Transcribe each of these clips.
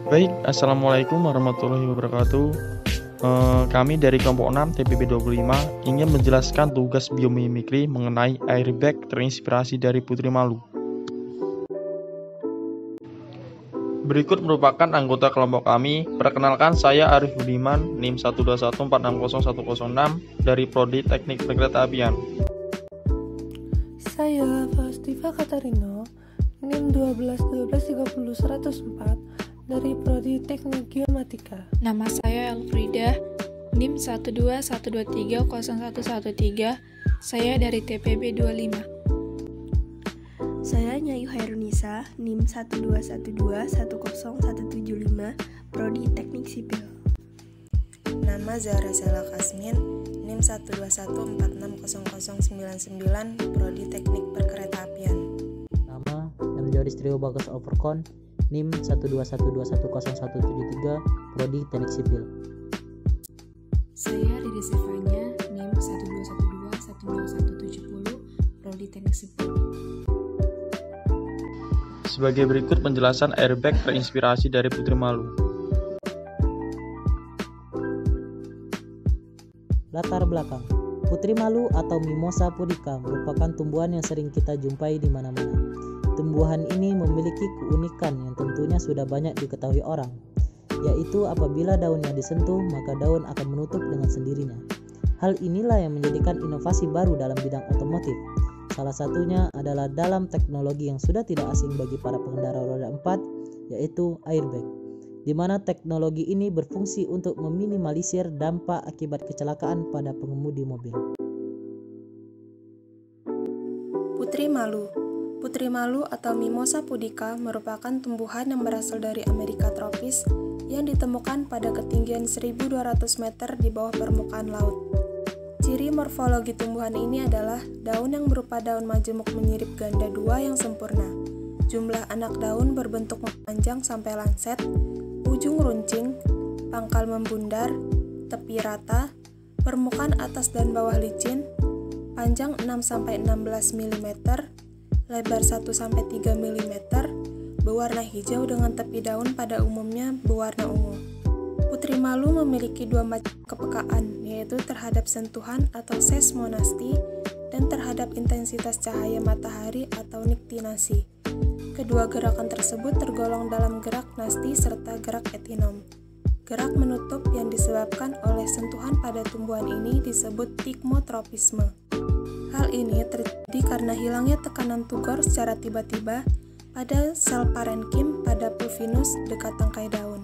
Baik, Assalamualaikum warahmatullahi wabarakatuh. Kami dari kelompok 6 TPB 25 ingin menjelaskan tugas biomimikri mengenai airbag terinspirasi dari Putri Malu. Berikut merupakan anggota kelompok kami. Perkenalkan, saya Arif Budiman, NIM 121460106 dari Prodi Teknik Perkeretaapian. Saya Faustiva Katarino, NIM 121230104 dari Prodi Teknik Geomatika. Nama saya Elfrida, NIM 121230113. Saya dari TPB 25. Saya Nyayu Hairunisa, NIM 121210175, Prodi Teknik Sipil. Nama Zahra Sela Kasmin, NIM 121460099, Prodi Teknik Perkeretaapian. Nama Mjodistrio Bagas Overkon, NIM 121210173, Prodi Teknik Sipil. Saya Riri Sivanya, NIM 121210170, Prodi Teknik Sipil. Sebagai berikut penjelasan airbag terinspirasi dari Putri Malu. Latar belakang. Putri Malu atau Mimosa pudica merupakan tumbuhan yang sering kita jumpai di mana-mana. Tumbuhan ini memiliki keunikan yang tentunya sudah banyak diketahui orang, yaitu apabila daunnya disentuh, maka daun akan menutup dengan sendirinya. Hal inilah yang menjadikan inovasi baru dalam bidang otomotif. Salah satunya adalah dalam teknologi yang sudah tidak asing bagi para pengendara roda 4, yaitu airbag, di mana teknologi ini berfungsi untuk meminimalisir dampak akibat kecelakaan pada pengemudi mobil. Putri Malu. Putri Malu atau Mimosa pudica merupakan tumbuhan yang berasal dari Amerika tropis yang ditemukan pada ketinggian 1.200 meter di bawah permukaan laut. Ciri morfologi tumbuhan ini adalah daun yang berupa daun majemuk menyirip ganda dua yang sempurna. Jumlah anak daun berbentuk memanjang sampai lanset, ujung runcing, pangkal membundar, tepi rata, permukaan atas dan bawah licin, panjang 6-16 mm, lebar 1-3 mm, berwarna hijau dengan tepi daun pada umumnya berwarna ungu. Putri Malu memiliki dua macam kepekaan, yaitu terhadap sentuhan atau seismonasti dan terhadap intensitas cahaya matahari atau niktinasi. Kedua gerakan tersebut tergolong dalam gerak nasti serta gerak etinom. Gerak menutup yang disebabkan oleh sentuhan pada tumbuhan ini disebut tigmotropisme. Hal ini terjadi karena hilangnya tekanan tugor secara tiba-tiba pada sel parenkim pada pulvinus dekat tangkai daun.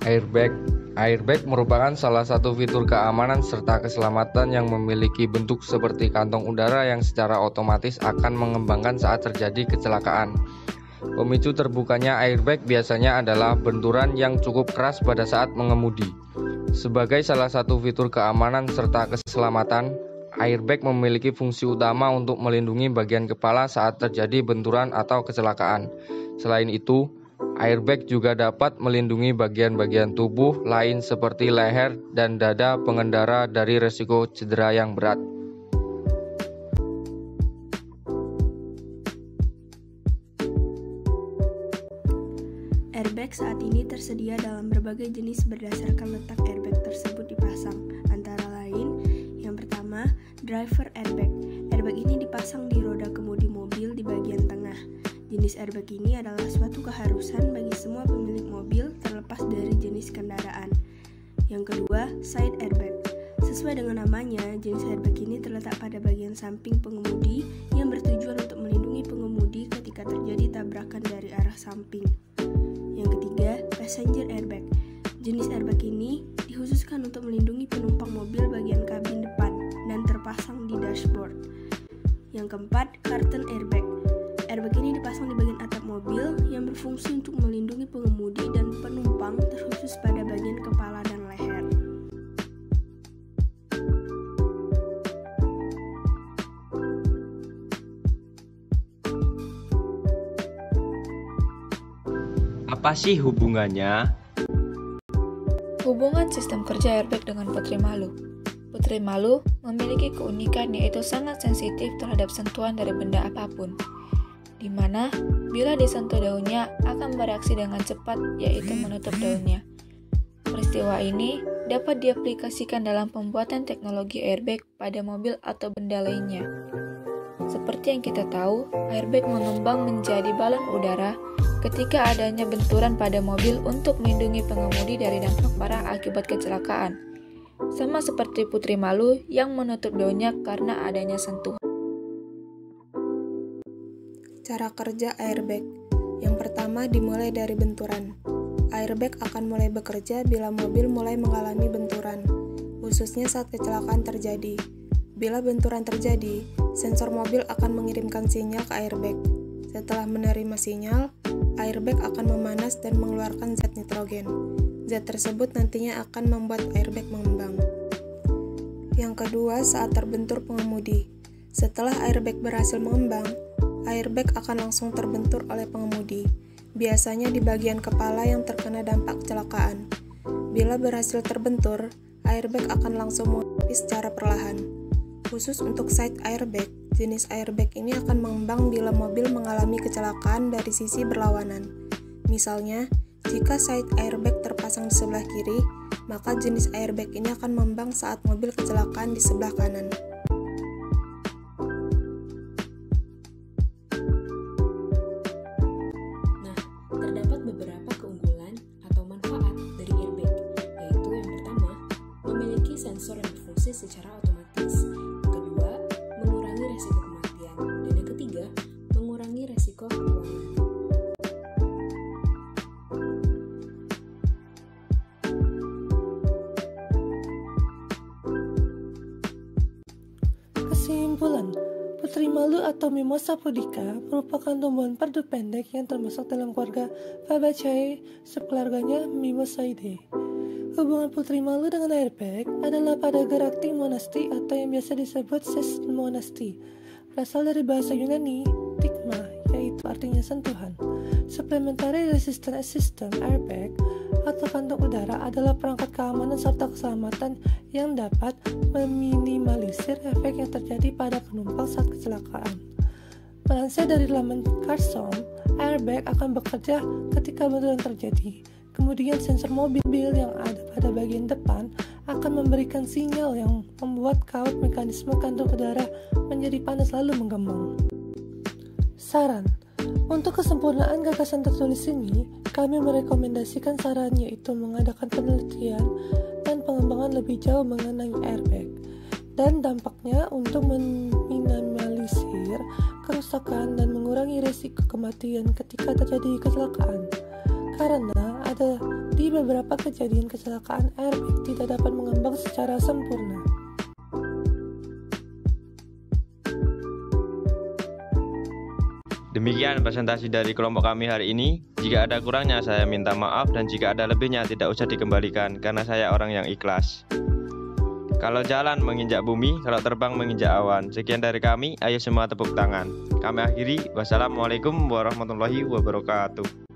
Airbag merupakan salah satu fitur keamanan serta keselamatan yang memiliki bentuk seperti kantong udara yang secara otomatis akan mengembangkan saat terjadi kecelakaan. Pemicu terbukanya airbag biasanya adalah benturan yang cukup keras pada saat mengemudi. Sebagai salah satu fitur keamanan serta keselamatan, airbag memiliki fungsi utama untuk melindungi bagian kepala saat terjadi benturan atau kecelakaan. Selain itu, airbag juga dapat melindungi bagian-bagian tubuh lain seperti leher dan dada pengendara dari risiko cedera yang berat. Airbag saat ini tersedia dalam berbagai jenis berdasarkan letak airbag tersebut dipasang, antara lain yang pertama, driver airbag. Airbag ini dipasang di roda kemudi mobil di bagian tengah. Jenis airbag ini adalah suatu keharusan bagi semua pemilik mobil terlepas dari jenis kendaraan. Yang kedua, side airbag. Sesuai dengan namanya, jenis airbag ini terletak pada bagian samping pengemudi yang bertujuan untuk melindungi pengemudi ketika terjadi tabrakan dari arah samping. Yang ketiga, passenger airbag. Jenis airbag ini dikhususkan untuk melindungi penumpang mobil bagian kabin depan dan terpasang di dashboard. Yang keempat, curtain airbag. Airbag ini dipasang di bagian atap mobil yang berfungsi untuk melindungi pengemudi dan penumpang terkhusus pada bagian kepala dan leher. Apa sih hubungannya? Hubungan sistem kerja airbag dengan Putri Malu. Putri Malu memiliki keunikan yaitu sangat sensitif terhadap sentuhan dari benda apapun, di mana bila disentuh daunnya akan bereaksi dengan cepat yaitu menutup daunnya. Peristiwa ini dapat diaplikasikan dalam pembuatan teknologi airbag pada mobil atau benda lainnya. Seperti yang kita tahu, airbag mengembang menjadi balon udara ketika adanya benturan pada mobil untuk melindungi pengemudi dari dampak parah akibat kecelakaan. Sama seperti Putri Malu yang menutup daunnya karena adanya sentuhan. Cara kerja airbag. Yang pertama dimulai dari benturan. Airbag akan mulai bekerja bila mobil mulai mengalami benturan, khususnya saat kecelakaan terjadi. Bila benturan terjadi, sensor mobil akan mengirimkan sinyal ke airbag. Setelah menerima sinyal, airbag akan memanas dan mengeluarkan zat nitrogen. Zat tersebut nantinya akan membuat airbag mengembang. Yang kedua, saat terbentur pengemudi. Setelah airbag berhasil mengembang, airbag akan langsung terbentur oleh pengemudi, biasanya di bagian kepala yang terkena dampak kecelakaan. Bila berhasil terbentur, airbag akan langsung mengelupi secara perlahan. Khusus untuk side airbag, jenis airbag ini akan mengembang bila mobil mengalami kecelakaan dari sisi berlawanan. Misalnya, jika side airbag terpasang di sebelah kiri, maka jenis airbag ini akan mengembang saat mobil kecelakaan di sebelah kanan. Nah, terdapat beberapa keunggulan atau manfaat dari airbag, yaitu yang pertama, memiliki sensor yang berfungsi secara otomatis. Yang kedua, mengurangi resiko kematian. Dan yang ketiga, mengurangi resiko keuangan. Kesimpulan, Putri Malu atau Mimosa pudica merupakan tumbuhan perdu pendek yang termasuk dalam keluarga Fabaceae, subkeluarganya Mimosaidae. Hubungan Putri Malu dengan airbag adalah pada gerakting monasti atau yang biasa disebut sesmonasti, berasal dari bahasa Yunani stigma, yaitu artinya sentuhan. Supplementary Resistance System airbag atau kantong udara adalah perangkat keamanan serta keselamatan yang dapat meminimalisir efek yang terjadi pada penumpang saat kecelakaan. Melansir dari laman Carsom, airbag akan bekerja ketika benturan terjadi. Kemudian sensor mobil yang ada pada bagian depan akan memberikan sinyal yang membuat kawat mekanisme kantong udara menjadi panas lalu menggembang. Saran. Untuk kesempurnaan gagasan tertulis ini, kami merekomendasikan saran yaitu mengadakan penelitian dan pengembangan lebih jauh mengenai airbag dan dampaknya untuk meminimalisir kerusakan dan mengurangi risiko kematian ketika terjadi kecelakaan. Karena ada di beberapa kejadian kecelakaan airbag tidak dapat mengembang secara sempurna. Demikian presentasi dari kelompok kami hari ini. Jika ada kurangnya saya minta maaf dan jika ada lebihnya tidak usah dikembalikan karena saya orang yang ikhlas. Kalau jalan menginjak bumi, kalau terbang menginjak awan. Sekian dari kami, ayo semua tepuk tangan. Kami akhiri, wassalamualaikum warahmatullahi wabarakatuh.